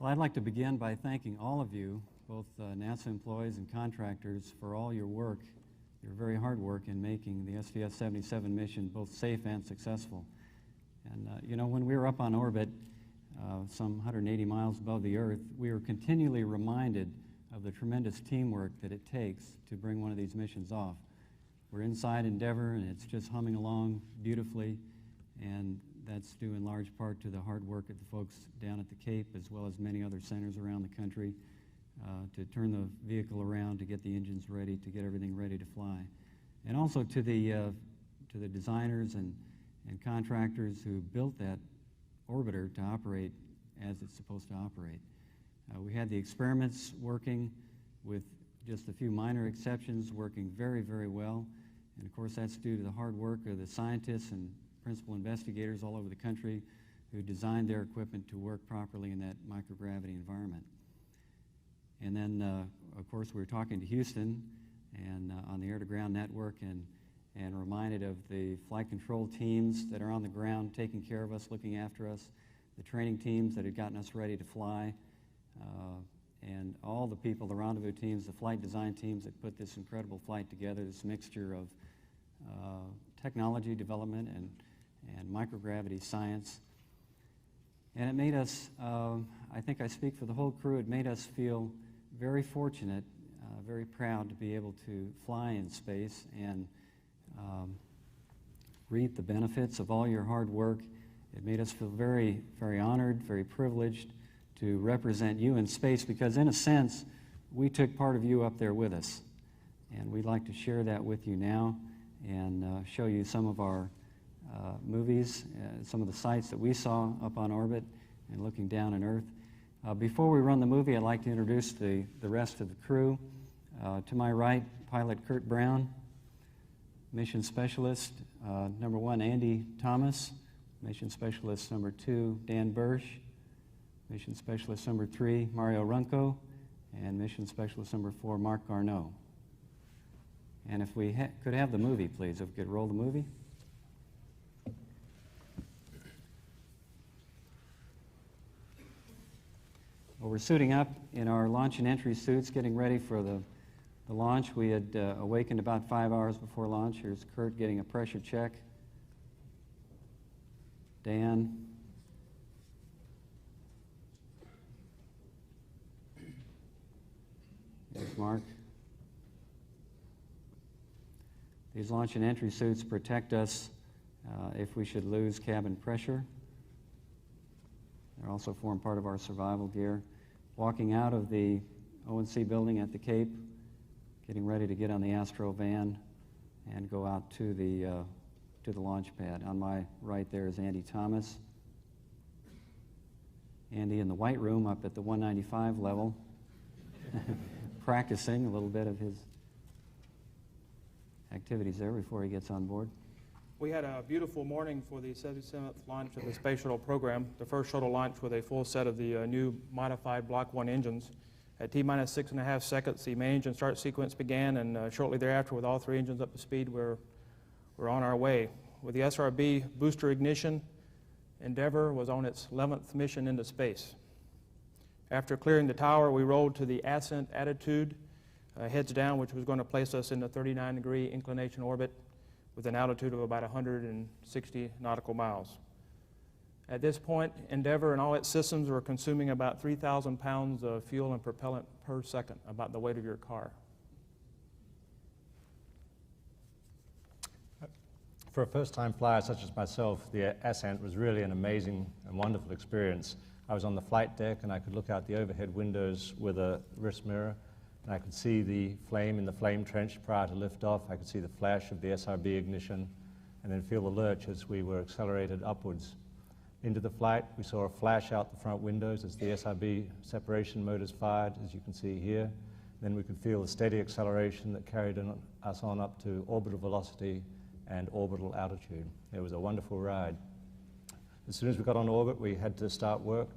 Well, I'd like to begin by thanking all of you, both NASA employees and contractors, for all your work, your very hard work in making the STS-77 mission both safe and successful. And you know, when we were up on orbit, some 180 miles above the Earth, we were continually reminded of the tremendous teamwork that it takes to bring one of these missions off. We're inside Endeavour, and it's just humming along beautifully, and that's due in large part to the hard work of the folks down at the Cape, as well as many other centers around the country, to turn the vehicle around, to get the engines ready, to get everything ready to fly. And also to the designers and contractors who built that orbiter to operate as it's supposed to operate. We had the experiments working, with just a few minor exceptions, working very, very well. And of course, that's due to the hard work of the scientists and principal investigators all over the country who designed their equipment to work properly in that microgravity environment. And then, of course, we were talking to Houston and on the air-to-ground network, and reminded of the flight control teams that are on the ground taking care of us, looking after us, the training teams that had gotten us ready to fly, and all the people, the rendezvous teams, the flight design teams that put this incredible flight together, this mixture of technology development and microgravity science. And it made us, I think I speak for the whole crew, it made us feel very fortunate, very proud to be able to fly in space and reap the benefits of all your hard work. It made us feel very, very honored, very privileged to represent you in space, because in a sense, we took part of you up there with us. And we'd like to share that with you now and show you some of our movies, some of the sights that we saw up on orbit and looking down on Earth. Before we run the movie, I'd like to introduce the rest of the crew. To my right, pilot Kurt Brown, Mission Specialist number 1, Andy Thomas, Mission Specialist number 2, Dan Bursch, Mission Specialist number 3, Mario Runco, and Mission Specialist number 4, Marc Garneau. And if we could have the movie, please, if we could roll the movie. Well, we're suiting up in our launch and entry suits, getting ready for the launch. We had awakened about 5 hours before launch. Here's Kurt getting a pressure check. Dan. There's Mark. These launch and entry suits protect us if we should lose cabin pressure. They also form part of our survival gear. Walking out of the O&C building at the Cape, getting ready to get on the Astro van and go out to the launch pad. On my right there is Andy Thomas. Andy in the white room up at the 195 level, practicing a little bit of his activities there before he gets on board. We had a beautiful morning for the 77th launch of the Space Shuttle program, the first shuttle launch with a full set of the new modified Block 1 engines. At T-minus 6.5 seconds, the main engine start sequence began, and shortly thereafter, with all 3 engines up to speed, we're on our way. With the SRB booster ignition, Endeavour was on its 11th mission into space. After clearing the tower, we rolled to the ascent attitude, heads down, which was going to place us in the 39-degree inclination orbit with an altitude of about 160 nautical miles. At this point, Endeavour and all its systems were consuming about 3,000 pounds of fuel and propellant per second, about the weight of your car. For a first-time flyer such as myself, the ascent was really an amazing and wonderful experience. I was on the flight deck and I could look out the overhead windows with a wrist mirror, and I could see the flame in the flame trench prior to liftoff. I could see the flash of the SRB ignition and then feel the lurch as we were accelerated upwards. Into the flight, we saw a flash out the front windows as the SRB separation motors fired, as you can see here. Then we could feel the steady acceleration that carried us on up to orbital velocity and orbital altitude. It was a wonderful ride. As soon as we got on orbit, we had to start work.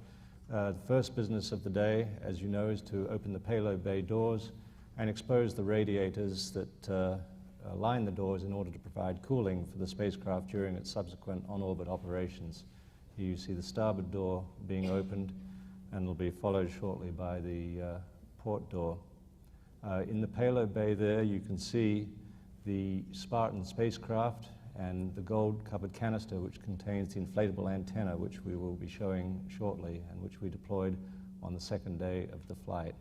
The first business of the day, as you know, is to open the payload bay doors and expose the radiators that line the doors in order to provide cooling for the spacecraft during its subsequent on-orbit operations. Here you see the starboard door being opened. and will be followed shortly by the port door. In the payload bay there, you can see the Spartan spacecraft and the gold-covered canister which contains the inflatable antenna, which we will be showing shortly and which we deployed on the second day of the flight.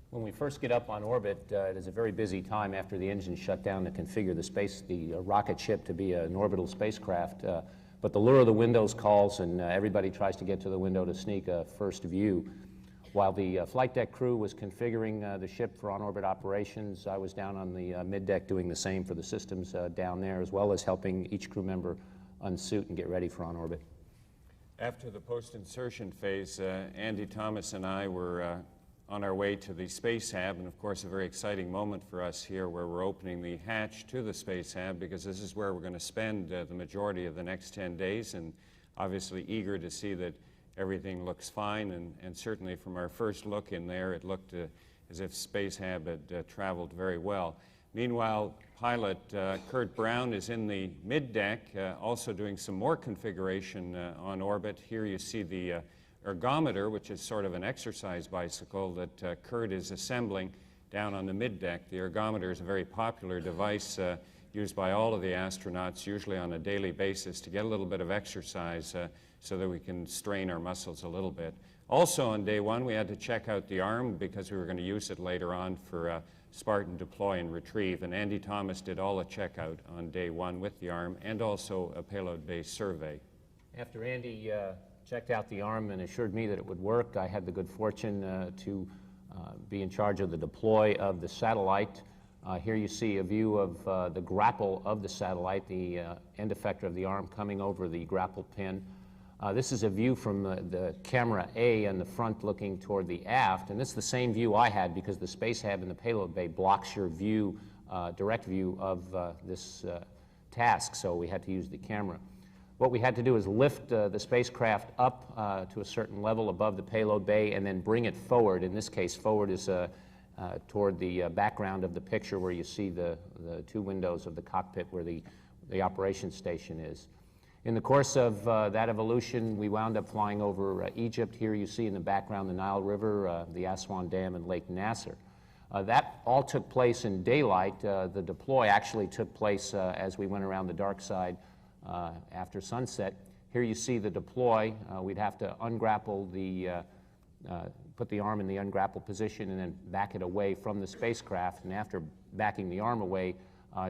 When we first get up on orbit, it is a very busy time after the engine shut down to configure the rocket ship to be an orbital spacecraft. But the lure of the windows calls, and everybody tries to get to the window to sneak a first view. While the flight deck crew was configuring the ship for on-orbit operations, I was down on the mid-deck doing the same for the systems down there, as well as helping each crew member unsuit and get ready for on-orbit. After the post-insertion phase, Andy Thomas and I were on our way to the Spacehab, and of course a very exciting moment for us here where we're opening the hatch to the Spacehab, because this is where we're going to spend the majority of the next 10 days, and obviously eager to see that everything looks fine, and certainly from our first look in there it looked as if Spacehab had traveled very well. Meanwhile, pilot Kurt Brown is in the mid-deck, also doing some more configuration on orbit. Here you see the ergometer, which is sort of an exercise bicycle that Kurt is assembling down on the mid-deck. The ergometer is a very popular device used by all of the astronauts, usually on a daily basis, to get a little bit of exercise so that we can strain our muscles a little bit. Also on day one, we had to check out the arm because we were going to use it later on for Spartan deploy and retrieve, and Andy Thomas did all the checkout on day one with the arm and also a payload-based survey. After Andy checked out the arm and assured me that it would work, I had the good fortune to be in charge of the deploy of the satellite. Here you see a view of the grapple of the satellite, the end effector of the arm coming over the grapple pin. This is a view from the camera A in the front looking toward the aft, and this is the same view I had because the Spacehab in the payload bay blocks your view, direct view of this task, so we had to use the camera. What we had to do is lift the spacecraft up to a certain level above the payload bay and then bring it forward. In this case, forward is toward the background of the picture where you see the two windows of the cockpit where the operations station is. In the course of that evolution, we wound up flying over Egypt. Here you see in the background the Nile River, the Aswan Dam, and Lake Nasser. That all took place in daylight. The deploy actually took place as we went around the dark side after sunset. Here you see the deploy. We'd have to ungrapple put the arm in the ungrapple position and then back it away from the spacecraft. And after backing the arm away,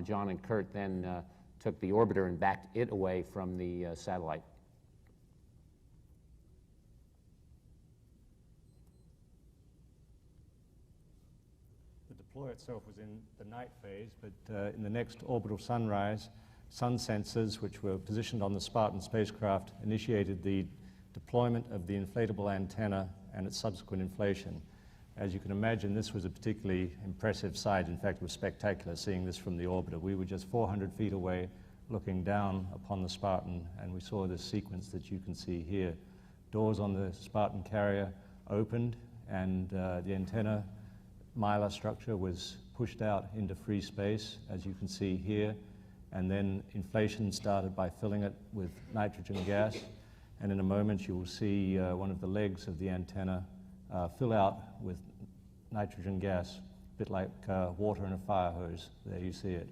John and Kurt then took the orbiter and backed it away from the satellite. The deploy itself was in the night phase, but in the next orbital sunrise, sun sensors, which were positioned on the Spartan spacecraft, initiated the deployment of the inflatable antenna and its subsequent inflation. As you can imagine, this was a particularly impressive sight. In fact, it was spectacular seeing this from the orbiter. We were just 400 feet away looking down upon the Spartan, and we saw this sequence that you can see here. Doors on the Spartan carrier opened, and the antenna mylar structure was pushed out into free space, as you can see here, and then inflation started by filling it with nitrogen gas, and in a moment you will see one of the legs of the antenna fill out with nitrogen gas, a bit like water in a fire hose. There you see it.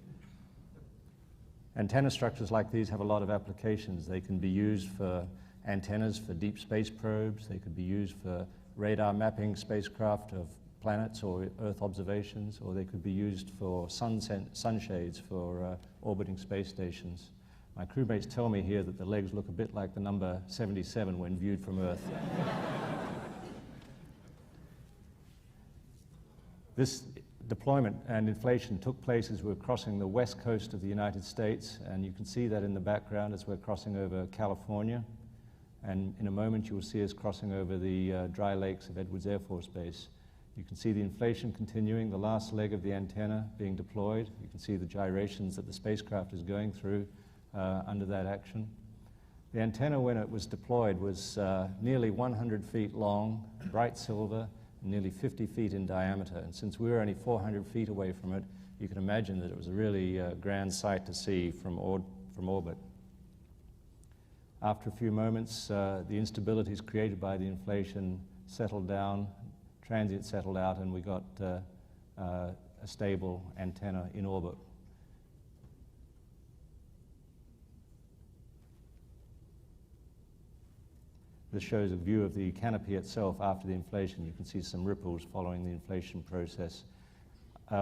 Antenna structures like these have a lot of applications. They can be used for antennas for deep space probes. They could be used for radar mapping spacecraft of planets or Earth observations, or they could be used for sunshades for orbiting space stations. My crewmates tell me here that the legs look a bit like the number 77 when viewed from Earth. This deployment and inflation took place as we were crossing the west coast of the United States, and you can see that in the background as we're crossing over California. And in a moment you will see us crossing over the dry lakes of Edwards Air Force Base. You can see the inflation continuing, the last leg of the antenna being deployed. You can see the gyrations that the spacecraft is going through under that action. The antenna, when it was deployed, was nearly 100 feet long, bright silver, and nearly 50 feet in diameter. And since we were only 400 feet away from it, you can imagine that it was a really grand sight to see from orbit. After a few moments, the instabilities created by the inflation settled down, transient settled out, and we got a stable antenna in orbit. This shows a view of the canopy itself after the inflation. You can see some ripples following the inflation process.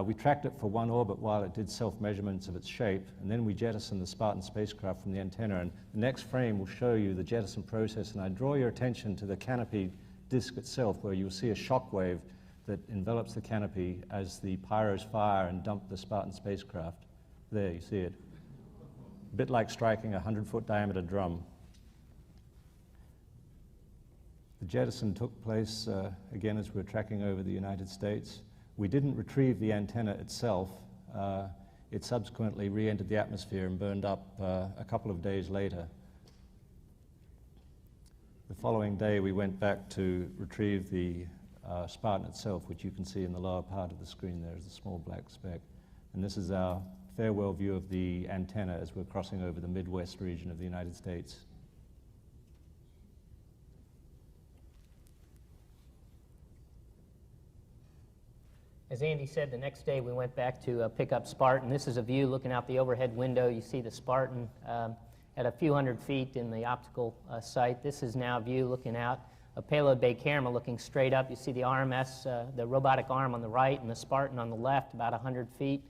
We tracked it for one orbit while it did self-measurements of its shape, and then we jettisoned the Spartan spacecraft from the antenna. And the next frame will show you the jettison process, and I draw your attention to the canopy disk itself, where you'll see a shock wave that envelops the canopy as the pyros fire and dump the Spartan spacecraft. There, you see it. A bit like striking a 100-foot diameter drum. The jettison took place, again, as we were tracking over the United States. We didn't retrieve the antenna itself. It subsequently re-entered the atmosphere and burned up a couple of days later. The following day, we went back to retrieve the Spartan itself, which you can see in the lower part of the screen there is a small black speck. And this is our farewell view of the antenna as we're crossing over the Midwest region of the United States. As Andy said, the next day we went back to pick up Spartan. This is a view looking out the overhead window. You see the Spartan at a few hundred feet in the optical site. This is now a view looking out, a payload bay camera looking straight up. You see the RMS, the robotic arm on the right, and the Spartan on the left, about 100 feet.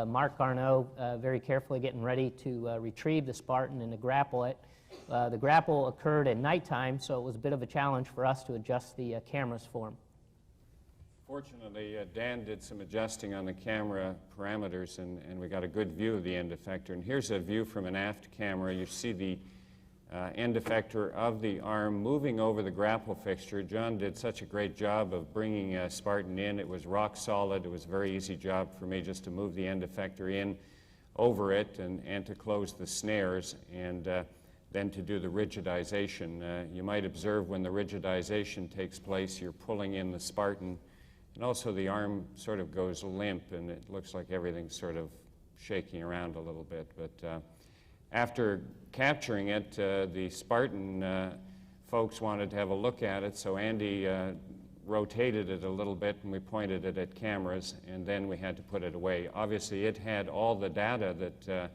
Marc Garneau very carefully getting ready to retrieve the Spartan and to grapple it. The grapple occurred at nighttime, so it was a bit of a challenge for us to adjust the cameras for him. Fortunately, Dan did some adjusting on the camera parameters, and we got a good view of the end effector. And here's a view from an aft camera. You see the end effector of the arm moving over the grapple fixture. John did such a great job of bringing Spartan in. It was rock solid. It was a very easy job for me just to move the end effector in over it and to close the snares and then to do the rigidization. You might observe when the rigidization takes place, you're pulling in the Spartan. And also the arm sort of goes limp, and it looks like everything's sort of shaking around a little bit. But after capturing it, the Spartan folks wanted to have a look at it, so Andy rotated it a little bit, and we pointed it at cameras, and then we had to put it away. Obviously, it had all the data that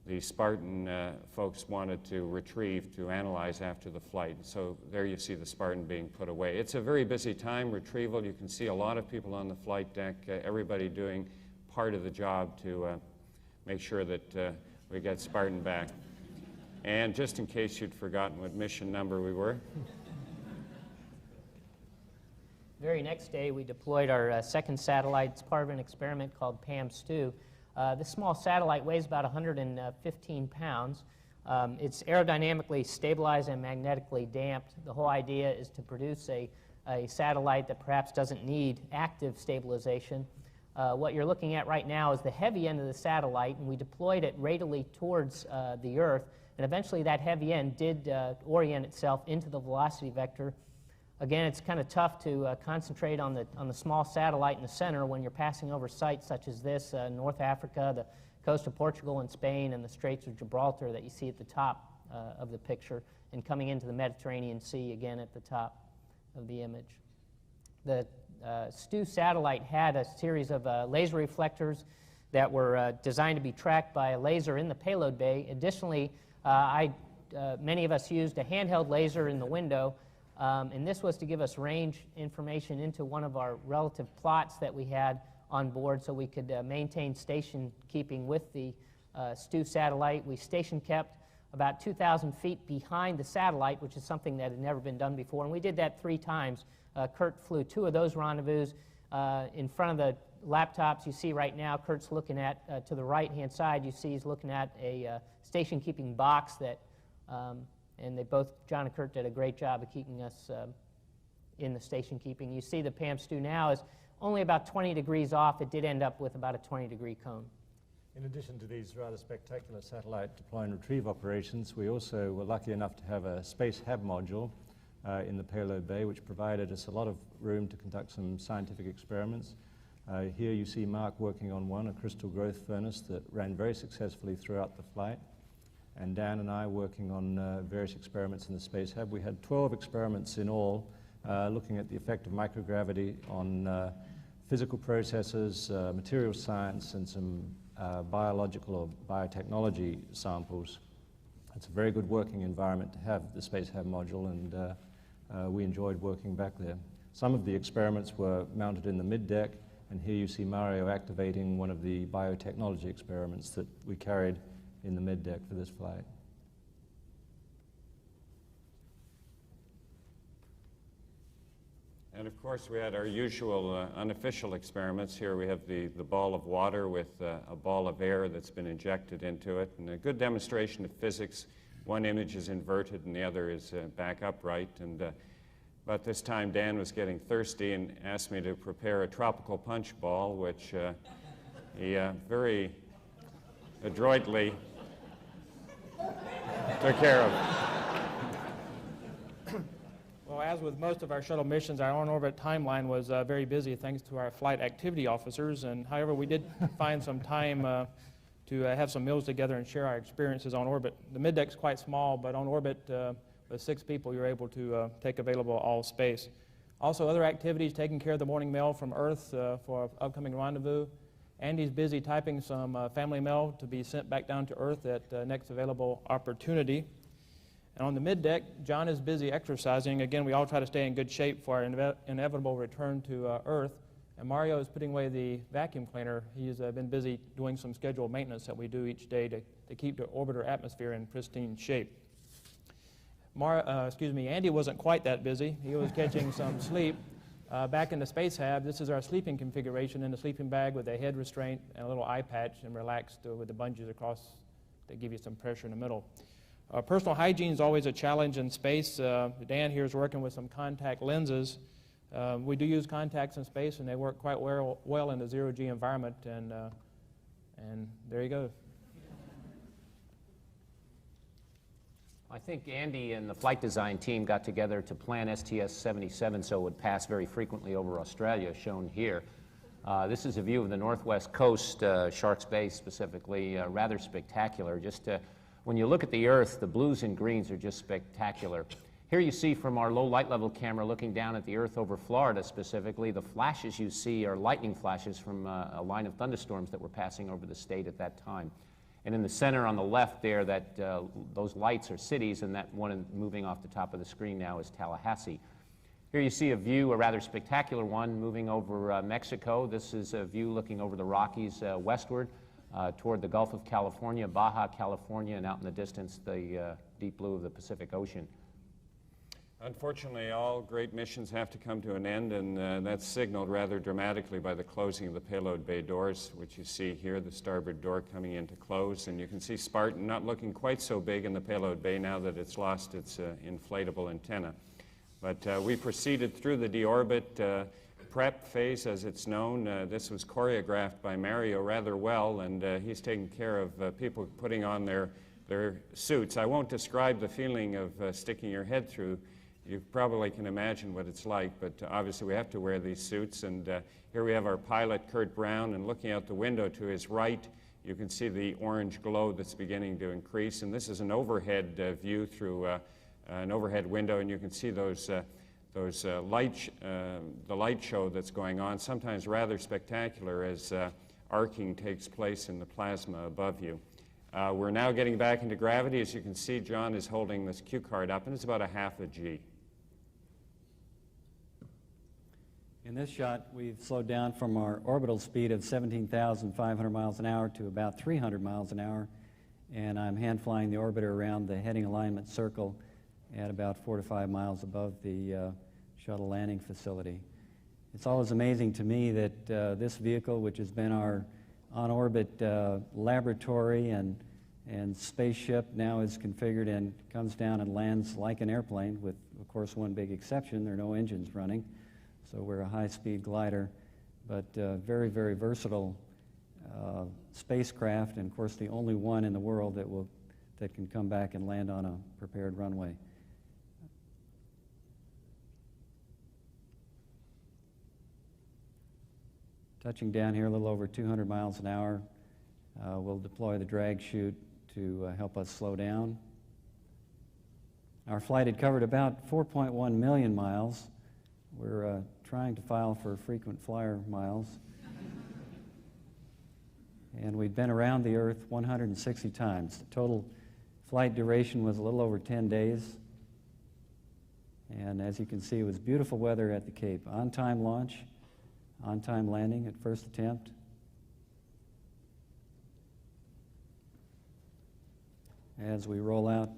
the Spartan folks wanted to retrieve to analyze after the flight. So there you see the Spartan being put away. It's a very busy time, retrieval. You can see a lot of people on the flight deck, everybody doing part of the job to make sure that we get Spartan back. And just in case you'd forgotten what mission number we were. Very next day, we deployed our second satellite. It's part of an experiment called PAM-STU. This small satellite weighs about 115 pounds. It's aerodynamically stabilized and magnetically damped. The whole idea is to produce a satellite that perhaps doesn't need active stabilization. What you're looking at right now is the heavy end of the satellite, and we deployed it radially towards the Earth, and eventually that heavy end did orient itself into the velocity vector. Again, it's kind of tough to concentrate on the small satellite in the center when you're passing over sites such as this, North Africa, the coast of Portugal and Spain, and the Straits of Gibraltar that you see at the top of the picture, and coming into the Mediterranean Sea again at the top of the image. The STU satellite had a series of laser reflectors that were designed to be tracked by a laser in the payload bay. Additionally, many of us used a handheld laser in the window. And this was to give us range information into one of our relative plots that we had on board so we could maintain station keeping with the STU satellite. We station kept about 2,000 feet behind the satellite, which is something that had never been done before. And we did that 3 times. Kurt flew 2 of those rendezvous. In front of the laptops you see right now, Kurt's looking at, to the right-hand side, you see he's looking at a station keeping box that and they both, John and Kurt, did a great job of keeping us in the station keeping. You see the PAM-STU now is only about 20 degrees off. It did end up with about a 20-degree cone. In addition to these rather spectacular satellite deploy and retrieve operations, we also were lucky enough to have a Spacehab module in the payload bay, which provided us a lot of room to conduct some scientific experiments. Here you see Marc working on one, a crystal growth furnace that ran very successfully throughout the flight. And Dan and I working on various experiments in the Spacehab. We had 12 experiments in all, looking at the effect of microgravity on physical processes, material science, and some biological or biotechnology samples. It's a very good working environment to have the Spacehab module, and we enjoyed working back there. Some of the experiments were mounted in the middeck, and here you see Mario activating one of the biotechnology experiments that we carried in the middeck for this flight. And of course, we had our usual unofficial experiments. Here we have the ball of water with a ball of air that's been injected into it, and a good demonstration of physics. One image is inverted and the other is back upright. And but this time Dan was getting thirsty and asked me to prepare a tropical punch ball, which he very adroitly took care of. Well, as with most of our shuttle missions, our on-orbit timeline was very busy thanks to our flight activity officers. And however, we did find some time to have some meals together and share our experiences on orbit. The middeck's quite small, but on orbit with 6 people, you're able to take available all space. Also, other activities, taking care of the morning mail from Earth for upcoming rendezvous. Andy's busy typing some family mail to be sent back down to Earth at next available opportunity. And on the middeck, John is busy exercising. Again, we all try to stay in good shape for our inevitable return to Earth. And Mario is putting away the vacuum cleaner. He's been busy doing some scheduled maintenance that we do each day to keep the orbiter atmosphere in pristine shape. Andy wasn't quite that busy. He was catching some sleep. Back in the Spacehab, this is our sleeping configuration in the sleeping bag with a head restraint and a little eye patch, and relaxed with the bungees across to give you some pressure in the middle. Personal hygiene is always a challenge in space. Dan here is working with some contact lenses. We do use contacts in space, and they work quite well in the zero-G environment, and there you go. I think Andy and the flight design team got together to plan STS 77 so it would pass very frequently over Australia, shown here. This is a view of the northwest coast, Sharks Bay specifically, rather spectacular. When you look at the Earth, the blues and greens are just spectacular. Here you see from our low light level camera looking down at the Earth over Florida specifically, the flashes you see are lightning flashes from a line of thunderstorms that were passing over the state at that time. And in the center on the left there, those lights are cities, and that one moving off the top of the screen now is Tallahassee. Here you see a view, a rather spectacular one, moving over Mexico. This is a view looking over the Rockies westward toward the Gulf of California, Baja California, and out in the distance, the deep blue of the Pacific Ocean. Unfortunately, all great missions have to come to an end, and that's signaled rather dramatically by the closing of the payload bay doors, which you see here, the starboard door coming into close. And you can see Spartan not looking quite so big in the payload bay now that it's lost its inflatable antenna. But we proceeded through the deorbit prep phase, as it's known. This was choreographed by Mario rather well, and he's taking care of people putting on their suits. I won't describe the feeling of sticking your head through. You probably can imagine what it's like, but obviously we have to wear these suits. And here we have our pilot, Kurt Brown, and looking out the window to his right, you can see the orange glow that's beginning to increase. And this is an overhead view through an overhead window, and you can see the light show that's going on, sometimes rather spectacular as arcing takes place in the plasma above you. We're now getting back into gravity. As you can see, John is holding this cue card up, and it's about a half a G. In this shot, we've slowed down from our orbital speed of 17,500 miles an hour to about 300 miles an hour, and I'm hand flying the orbiter around the heading alignment circle at about 4 to 5 miles above the shuttle landing facility. It's always amazing to me that this vehicle, which has been our on-orbit laboratory and spaceship, now is configured and comes down and lands like an airplane, with, of course, one big exception: there are no engines running. So we're a high-speed glider, but very, very versatile spacecraft, and of course the only one in the world that can come back and land on a prepared runway. Touching down here a little over 200 miles an hour, we'll deploy the drag chute to help us slow down. Our flight had covered about 4.1 million miles, We're trying to file for frequent flyer miles. And we've been around the Earth 160 times. The total flight duration was a little over 10 days. And as you can see, it was beautiful weather at the Cape. On-time launch, on-time landing at first attempt. As we roll out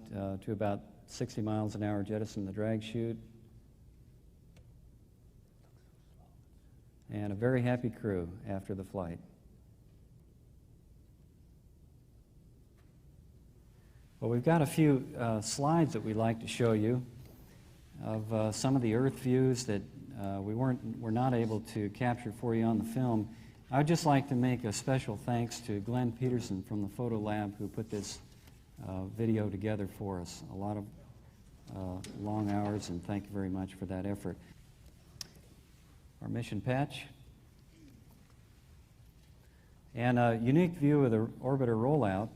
to about 60 miles an hour, jettison the drag chute. And a very happy crew after the flight. Well, we've got a few slides that we'd like to show you of some of the Earth views that we're not able to capture for you on the film. I would just like to make a special thanks to Glenn Peterson from the Photo Lab who put this video together for us. A lot of long hours, and thank you very much for that effort. Our mission patch. And a unique view of the orbiter rollout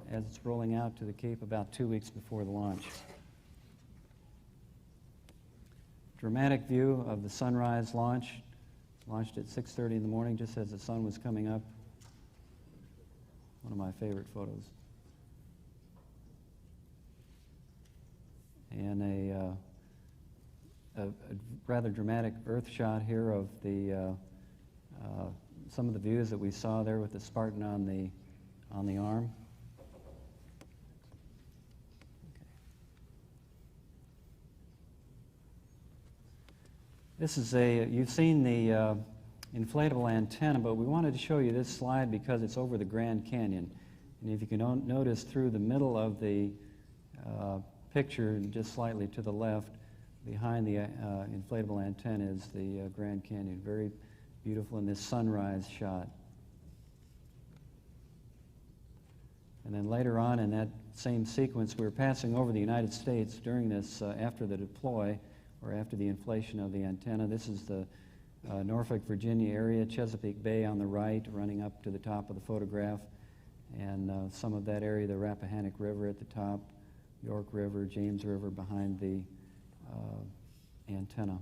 as it's rolling out to the Cape about 2 weeks before the launch. Dramatic view of the sunrise launch. Launched at 6:30 in the morning just as the sun was coming up. One of my favorite photos. And a rather dramatic Earth shot here of the some of the views that we saw there with the Spartan on the arm. This is you've seen the inflatable antenna, but we wanted to show you this slide because it's over the Grand Canyon. And if you can notice through the middle of the picture, just slightly to the left, behind the inflatable antenna is the Grand Canyon. Very beautiful in this sunrise shot. And then later on in that same sequence, we were passing over the United States during this, after the deploy, or after the inflation of the antenna. This is the Norfolk, Virginia area, Chesapeake Bay on the right, running up to the top of the photograph, and some of that area, the Rappahannock River at the top, York River, James River behind the antenna.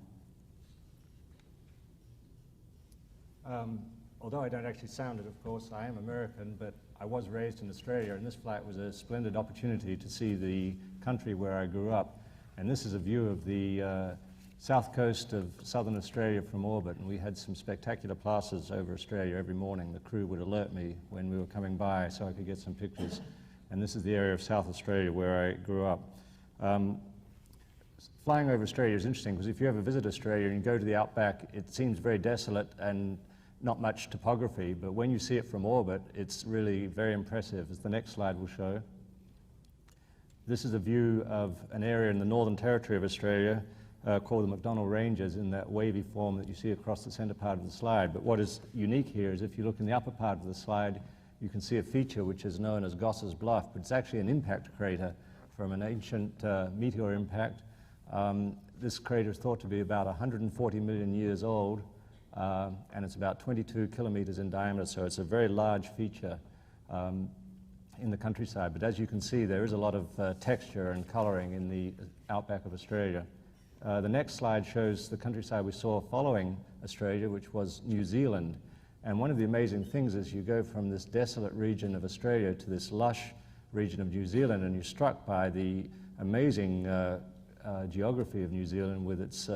Although I don't actually sound it, of course, I am American, but I was raised in Australia, and this flight was a splendid opportunity to see the country where I grew up. And this is a view of the south coast of southern Australia from orbit, and we had some spectacular passes over Australia every morning. The crew would alert me when we were coming by so I could get some pictures. And this is the area of South Australia where I grew up. Flying over Australia is interesting because if you ever visit Australia and you go to the outback, it seems very desolate and not much topography, but when you see it from orbit, it's really very impressive, as the next slide will show. This is a view of an area in the Northern Territory of Australia called the McDonnell Ranges, in that wavy form that you see across the center part of the slide. But what is unique here is if you look in the upper part of the slide, you can see a feature which is known as Goss's Bluff, but it's actually an impact crater from an ancient meteor impact. This crater is thought to be about 140 million years old, and it's about 22 kilometers in diameter, so it's a very large feature in the countryside. But as you can see, there is a lot of texture and coloring in the outback of Australia. The next slide shows the countryside we saw following Australia, which was New Zealand. And one of the amazing things is you go from this desolate region of Australia to this lush region of New Zealand, and you're struck by the amazing geography of New Zealand with its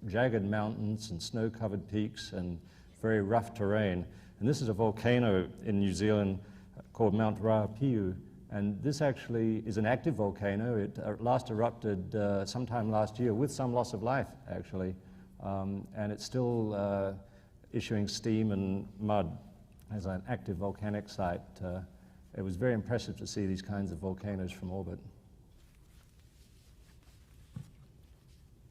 jagged mountains and snow-covered peaks and very rough terrain. And this is a volcano in New Zealand called Mount Ruapehu, and this actually is an active volcano. It last erupted sometime last year with some loss of life, actually, and it's still issuing steam and mud as an active volcanic site. It was very impressive to see these kinds of volcanoes from orbit.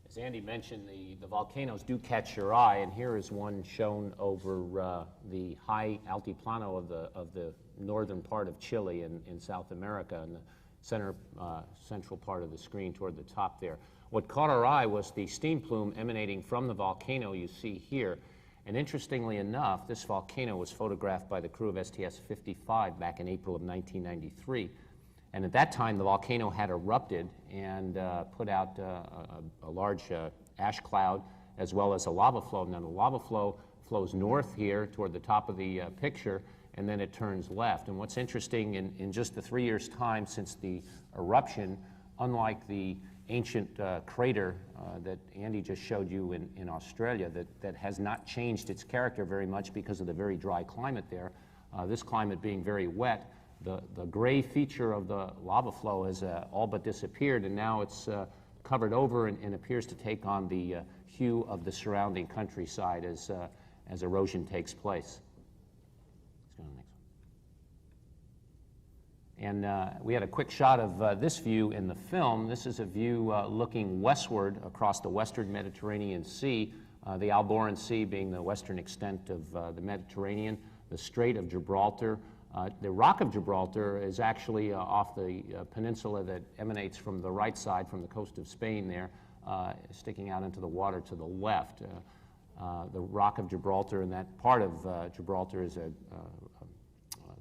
As Andy mentioned, the volcanoes do catch your eye, and here is one shown over the high altiplano of the northern part of Chile in South America, in the central part of the screen toward the top there. What caught our eye was the steam plume emanating from the volcano you see here. And interestingly enough, this volcano was photographed by the crew of STS-55 back in April of 1993. And at that time, the volcano had erupted and put out a large ash cloud as well as a lava flow. Now the lava flow flows north here toward the top of the picture, and then it turns left. And what's interesting, in just the 3 years' time since the eruption, unlike the ancient crater that Andy just showed you in Australia, that has not changed its character very much because of the very dry climate there, this climate being very wet, the gray feature of the lava flow has all but disappeared, and now it's covered over and appears to take on the hue of the surrounding countryside as erosion takes place. Let's go to the next one. And we had a quick shot of this view in the film. This is a view looking westward across the western Mediterranean Sea, the Alboran Sea being the western extent of the Mediterranean, the Strait of Gibraltar. The Rock of Gibraltar is actually off the peninsula that emanates from the right side, from the coast of Spain there, sticking out into the water to the left. The Rock of Gibraltar, and that part of Gibraltar is a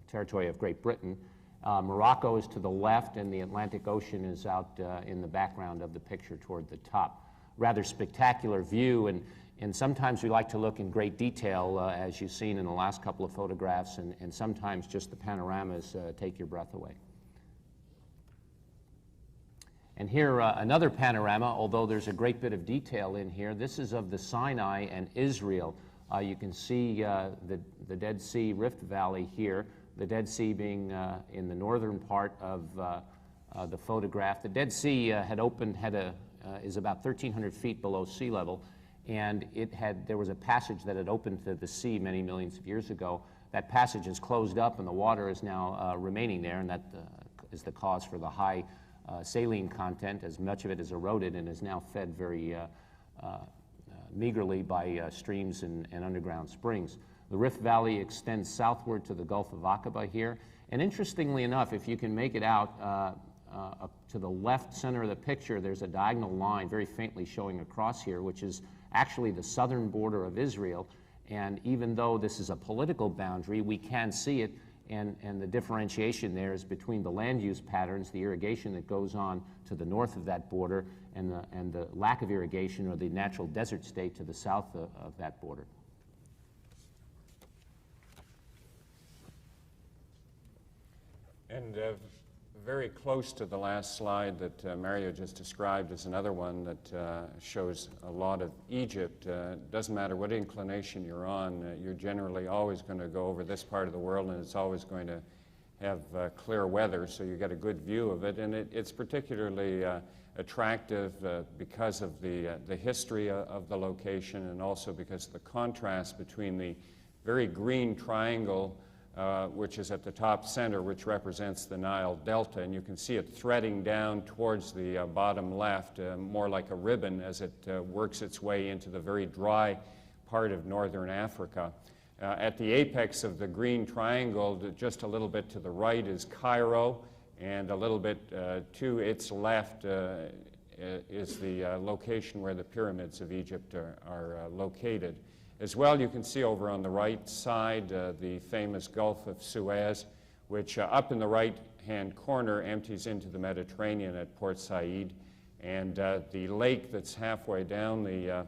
territory of Great Britain. Morocco is to the left, and the Atlantic Ocean is out in the background of the picture toward the top. Rather spectacular view, and sometimes we like to look in great detail, as you've seen in the last couple of photographs, and sometimes just the panoramas take your breath away. And here, another panorama, although there's a great bit of detail in here. This is of the Sinai and Israel. You can see the Dead Sea Rift Valley here, the Dead Sea being in the northern part of the photograph. The Dead Sea is about 1,300 feet below sea level, and there was a passage that had opened to the sea many millions of years ago. That passage is closed up, and the water is now remaining there, and that is the cause for the high saline content, as much of it is eroded and is now fed very meagerly by streams and underground springs. The Rift Valley extends southward to the Gulf of Aqaba here, and interestingly enough, if you can make it out up to the left center of the picture, there's a diagonal line very faintly showing across here, which is actually the southern border of Israel. And even though this is a political boundary, we can see it, and the differentiation there is between the land use patterns, the irrigation that goes on to the north of that border, and the lack of irrigation or the natural desert state to the south of that border. And very close to the last slide that Mario just described is another one that shows a lot of Egypt. Doesn't matter what inclination you're on, you're generally always going to go over this part of the world, and it's always going to have clear weather, so you get a good view of it. And it's particularly attractive because of the history of the location, and also because of the contrast between the very green triangle which is at the top center, which represents the Nile Delta, and you can see it threading down towards the bottom left, more like a ribbon as it works its way into the very dry part of northern Africa. At the apex of the green triangle, just a little bit to the right, is Cairo, and a little bit to its left is the location where the pyramids of Egypt are located. As well, you can see over on the right side the famous Gulf of Suez, which up in the right-hand corner empties into the Mediterranean at Port Said, and the lake that's halfway down the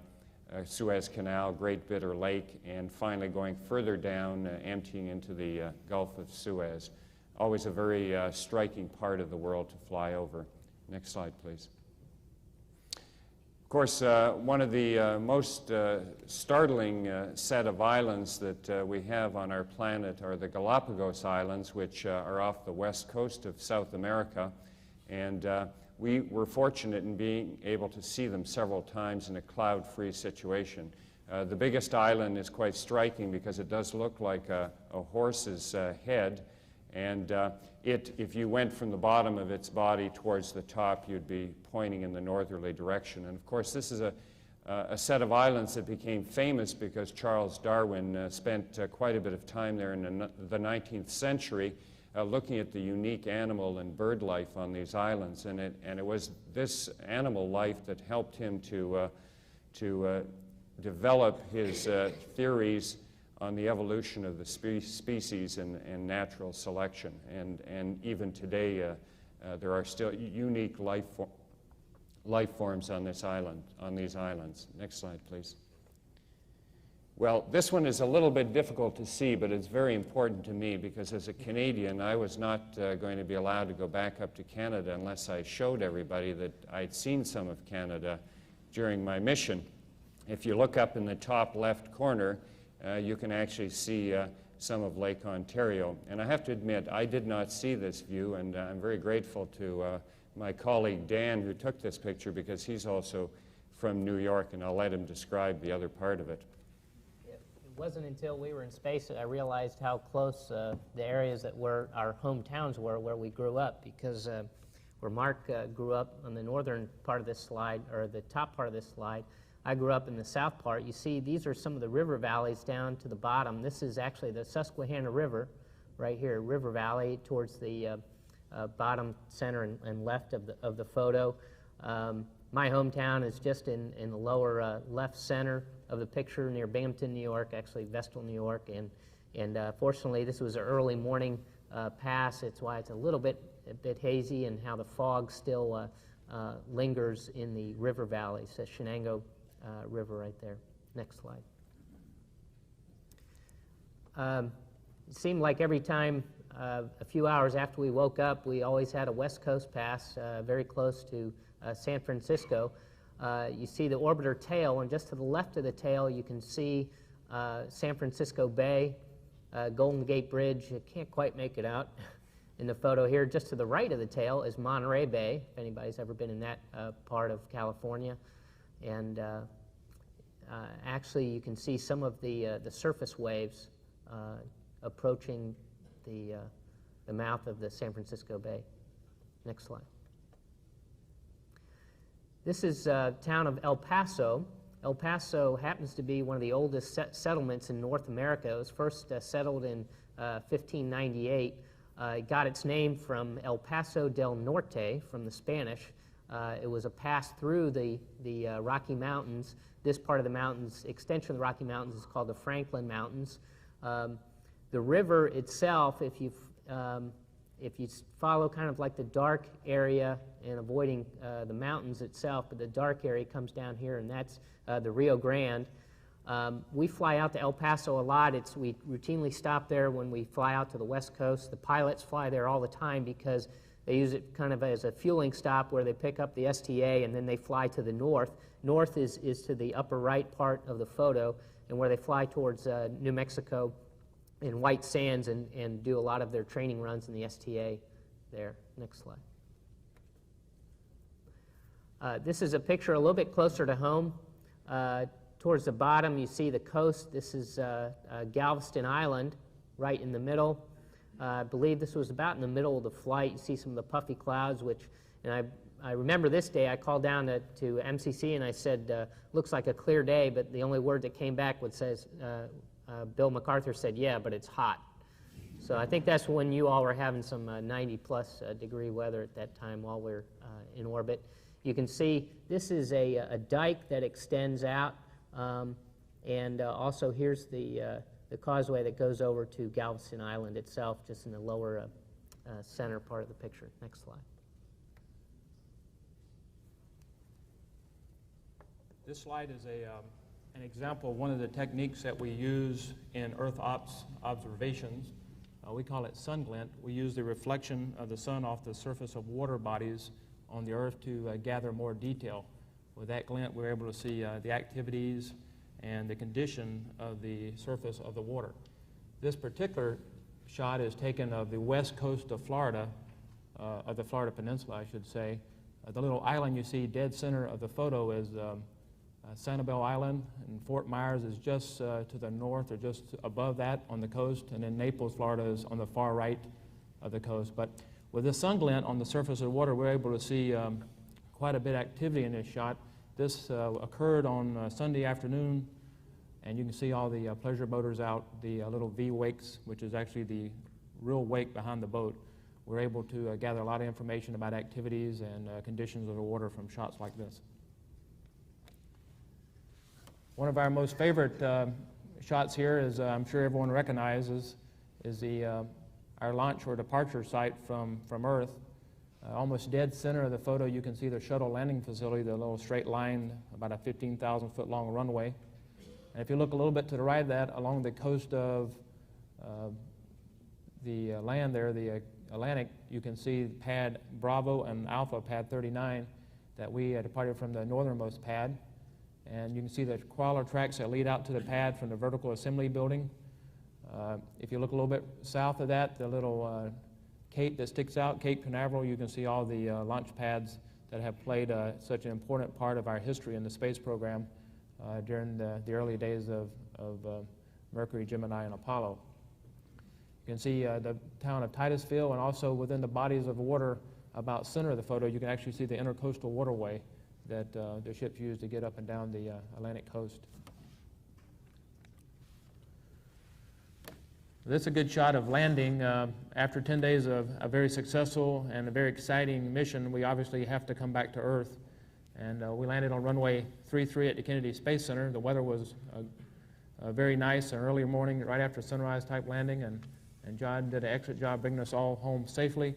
Suez Canal, Great Bitter Lake, and finally going further down, emptying into the Gulf of Suez. Always a very striking part of the world to fly over. Next slide, please. Of course, one of the most startling set of islands that we have on our planet are the Galapagos Islands, which are off the west coast of South America. And we were fortunate in being able to see them several times in a cloud-free situation. The biggest island is quite striking because it does look like a horse's head. And if you went from the bottom of its body towards the top, you'd be pointing in the northerly direction. And of course, this is a set of islands that became famous because Charles Darwin spent quite a bit of time there in the 19th century looking at the unique animal and bird life on these islands. And it was this animal life that helped him to develop his theories on the evolution of the species and natural selection. And even today, there are still unique life life forms on this island, on these islands. Next slide, please. Well, this one is a little bit difficult to see, but it's very important to me because as a Canadian, I was not going to be allowed to go back up to Canada unless I showed everybody that I'd seen some of Canada during my mission. If you look up in the top left corner, you can actually see some of Lake Ontario. And I have to admit, I did not see this view, and I'm very grateful to my colleague Dan who took this picture because he's also from New York, and I'll let him describe the other part of it. It wasn't until we were in space that I realized how close the areas that were our hometowns were where we grew up, because where Marc grew up on the northern part of this slide, or the top part of this slide, I grew up in the south part. You see, these are some of the river valleys down to the bottom. This is actually the Susquehanna River right here, River Valley, towards the bottom center and left of the photo. My hometown is just in the lower left center of the picture near Binghamton, New York, actually Vestal, New York. And fortunately, this was an early morning pass. It's why it's a bit hazy, and how the fog still lingers in the river valley. So Shenango River right there. Next slide. It seemed like every time, a few hours after we woke up, we always had a West Coast pass very close to San Francisco. You see the orbiter tail, and just to the left of the tail you can see San Francisco Bay, Golden Gate Bridge. You can't quite make it out in the photo here. Just to the right of the tail is Monterey Bay, if anybody's ever been in that part of California. And actually you can see some of the surface waves approaching the mouth of the San Francisco Bay. Next slide. This is town of El Paso. El Paso happens to be one of the oldest settlements in North America. It was first settled in 1598. It got its name from El Paso del Norte, from the Spanish. It was a pass through the Rocky Mountains. This part of the mountains, extension of the Rocky Mountains, is called the Franklin Mountains. The river itself, if you follow kind of like the dark area and avoiding the mountains itself, but the dark area comes down here, and that's the Rio Grande. We fly out to El Paso a lot. We routinely stop there when we fly out to the West Coast. The pilots fly there all the time because they use it kind of as a fueling stop where they pick up the STA and then they fly to the north. North is to the upper right part of the photo, and where they fly towards New Mexico in White Sands and do a lot of their training runs in the STA there. Next slide. This is a picture a little bit closer to home. Towards the bottom you see the coast. This is Galveston Island right in the middle. I believe this was about in the middle of the flight. You see some of the puffy clouds, and I remember this day I called down to MCC and I said, looks like a clear day, but the only word that came back says, Bill MacArthur said, yeah, but it's hot. So I think that's when you all were having some 90-plus degree weather at that time while we're in orbit. You can see this is a dike that extends out, and also here's the causeway that goes over to Galveston Island itself, just in the lower center part of the picture. Next slide. This slide is an example of one of the techniques that we use in Earth observations. We call it sun glint. We use the reflection of the sun off the surface of water bodies on the Earth to gather more detail. With that glint, we're able to see the activities and the condition of the surface of the water. This particular shot is taken of the west coast of Florida, of the Florida Peninsula, I should say. The little island you see dead center of the photo is Sanibel Island, and Fort Myers is just to the north or just above that on the coast, and then Naples, Florida is on the far right of the coast. But with the sun glint on the surface of the water, we're able to see quite a bit of activity in this shot. This occurred on Sunday afternoon, and you can see all the pleasure boaters out, the little V-wakes, which is actually the real wake behind the boat. We're able to gather a lot of information about activities and conditions of the water from shots like this. One of our most favorite shots here is, I'm sure everyone recognizes, is our launch or departure site from Earth. Almost dead center of the photo, you can see the shuttle landing facility, the little straight line, about a 15,000-foot long runway. And if you look a little bit to the right of that, along the coast of the land there, the Atlantic, you can see pad Bravo and Alpha, pad 39, that we departed from the northernmost pad. And you can see the crawler tracks that lead out to the pad from the vertical assembly building. If you look a little bit south of that, the little cape that sticks out, Cape Canaveral, you can see all the launch pads that have played such an important part of our history in the space program during the early days of Mercury, Gemini, and Apollo. You can see the town of Titusville, and also within the bodies of water about center of the photo, you can actually see the intercoastal waterway that the ships use to get up and down the Atlantic coast. This is a good shot of landing. After 10 days of a very successful and a very exciting mission, we obviously have to come back to Earth. And we landed on runway 33 at the Kennedy Space Center. The weather was very nice, an early morning, right after sunrise type landing, and John did an excellent job bringing us all home safely.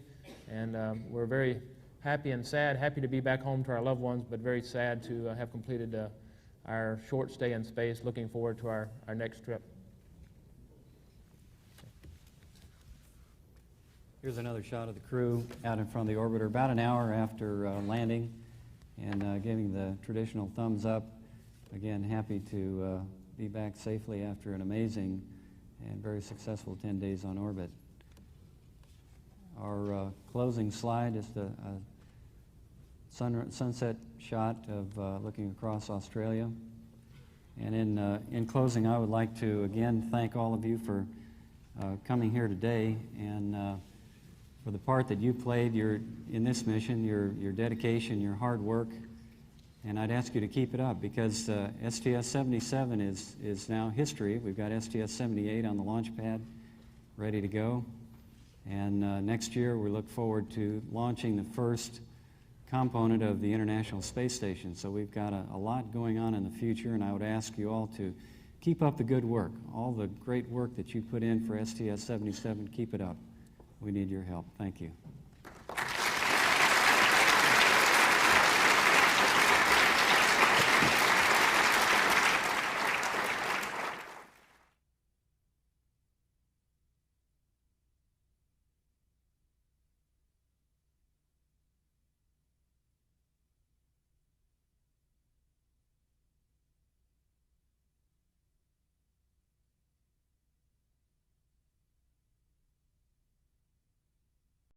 And we're very happy and sad, happy to be back home to our loved ones, but very sad to have completed our short stay in space, looking forward to our next trip. Here's another shot of the crew out in front of the orbiter about an hour after landing and giving the traditional thumbs up. Again, happy to be back safely after an amazing and very successful 10 days on orbit. Our closing slide is the sunset shot of looking across Australia. And in closing, I would like to again thank all of you for coming here today and for the part that you played in this mission, your dedication, your hard work. And I'd ask you to keep it up because STS-77 is now history. We've got STS-78 on the launch pad ready to go. And next year we look forward to launching the first component of the International Space Station. So we've got a lot going on in the future, and I would ask you all to keep up the good work. All the great work that you put in for STS-77, keep it up. We need your help. Thank you.